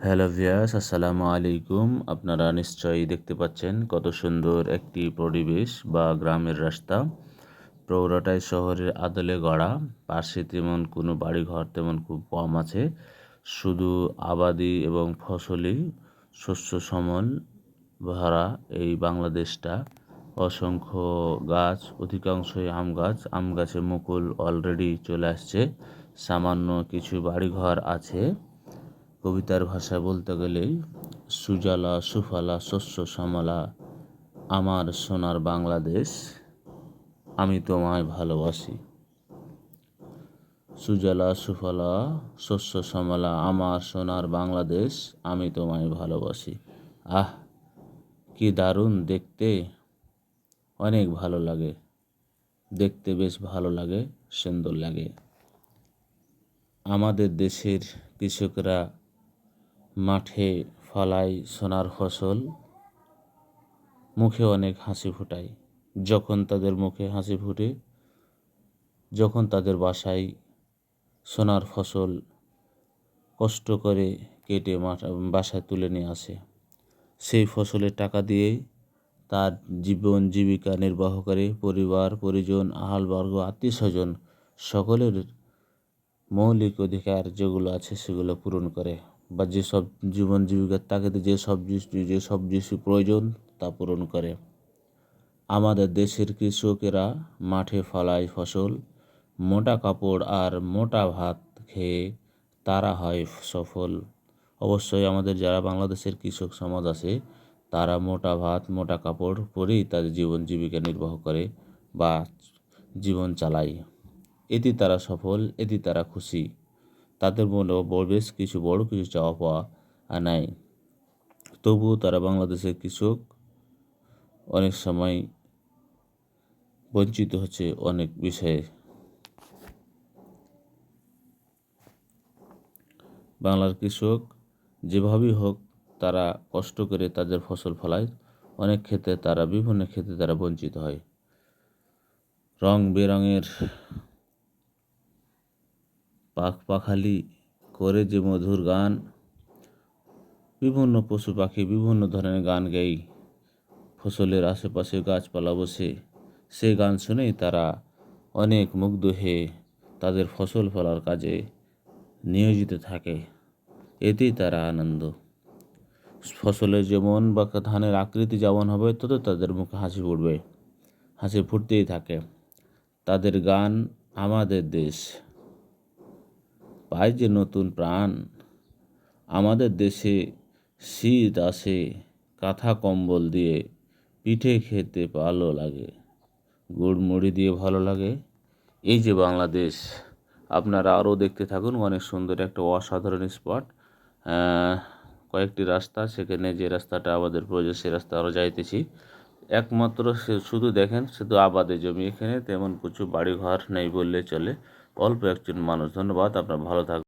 Hello viewers, আসসালামু আলাইকুম। আপনারা নিশ্চয়ই দেখতে পাচ্ছেন কত সুন্দর একটি পরিবেশ বা গ্রামের রাস্তা। পুরোটাই শহরের আদলে গড়া। পাশে তেমন কোনো বাড়িঘর তেমন খুব কম আছে। শুধু আবাদি এবং ফসলি শস্য শ্যামল ভরা এই বাংলাদেশটা। অসংখ্য গাছ, অধিকাংশই আম গাছ। আম গাছে মুকুল অলরেডি চলে আসছে। সামান্য কিছু বাড়িঘর আছে। কবিতার ভাষায় বলতে গেলেই সুজলা সুফলা শস্য শ্যামলা আমার সোনার বাংলাদেশ, আমি তোমায় ভালোবাসি। সুজলা সুফলা শস্য শ্যামলা আমার সোনার বাংলাদেশ, আমি তোমায় ভালোবাসি। আহ, কি দারুণ দেখতে, অনেক ভালো লাগে দেখতে, বেশ ভালো লাগে, সুন্দর লাগে। আমাদের দেশের কৃষকরা মাঠে ফলায় সোনার ফসল, মুখে অনেক হাসি ফোটায়। যখন তাদের মুখে হাসি ফুটে, যখন তাদের বাসায় সোনার ফসল কষ্ট করে কেটে বাসায় তুলে নিয়ে আসে, সেই ফসলের টাকা দিয়েই তার জীবন জীবিকা নির্বাহ করে। পরিবার পরিজন, আহালবর্গ, আত্মীয় স্বজন সকলের মৌলিক অধিকার যেগুলো আছে সেগুলো পূরণ করে, বা যেসব জীবন জীবিকার তাগিদে যেসব কিছু প্রয়োজন তা পূরণ করে। আমাদের দেশের কৃষকেরা মাঠে ফলায় ফসল, মোটা কাপড় আর মোটা ভাত খেয়ে তারা হয় সফল। অবশ্যই আমাদের যারা বাংলাদেশের কৃষক সমাজ আছে, তারা মোটা ভাত মোটা কাপড় পরেই তাদের জীবন জীবিকা নির্বাহ করে বা জীবন চালায়। এতে তারা সফল, এতে তারা খুশি। তাদের মনেও বেশ কিছু বড় কিছু চাওয়া পাওয়া নাই। তবুও তারা বাংলাদেশের কৃষক অনেক সময় বঞ্চিত হচ্ছে অনেক বিষয়ে। বাংলার কৃষক যেভাবেই হোক তারা কষ্ট করে তাদের ফসল ফলায়, অনেক ক্ষেত্রে তারা বিভিন্ন ক্ষেত্রে তারা বঞ্চিত হয়। রং বেরঙের পাখালি করে যে মধুর গান, বিভিন্ন পশু পাখি বিভিন্ন ধরনের গান গাই, ফসলের আশেপাশে গাছপালা বসে সেই গান শুনেই তারা অনেক মুগ্ধ হয়ে তাদের ফসল ফলার কাজে নিয়োজিত থাকে। এতেই তারা আনন্দ। ফসলের যেমন বা ধানের আকৃতি যেমন হবে, তত তাদের মুখে হাসি ফুটবে, হাসি ফুটতেই থাকে। তাদের গান আমাদের দেশ পায় যে নতুন প্রাণ। আমাদের দেশে শীত আসে কাঁথা কম্বল দিয়ে, পিঠে খেতে ভালো লাগে, গুড় মুড়ি দিয়ে ভালো লাগে। এই যে বাংলাদেশ, আপনারা আরও দেখতে থাকুন। অনেক সুন্দর একটা অসাধারণ স্পট, কয়েকটি রাস্তা, সেখানে যে রাস্তাটা আমাদের প্রয়োজন সে রাস্তা আরও যাইতেছি। একমাত্র শুধু দেখেন, শুধু আবাদে জমি, এখানে তেমন কিছু বাড়িঘর নেই বললে চলে, অল্প একজন মানুষ। ধন্যবাদ, আপনার ভালো থাকবেন।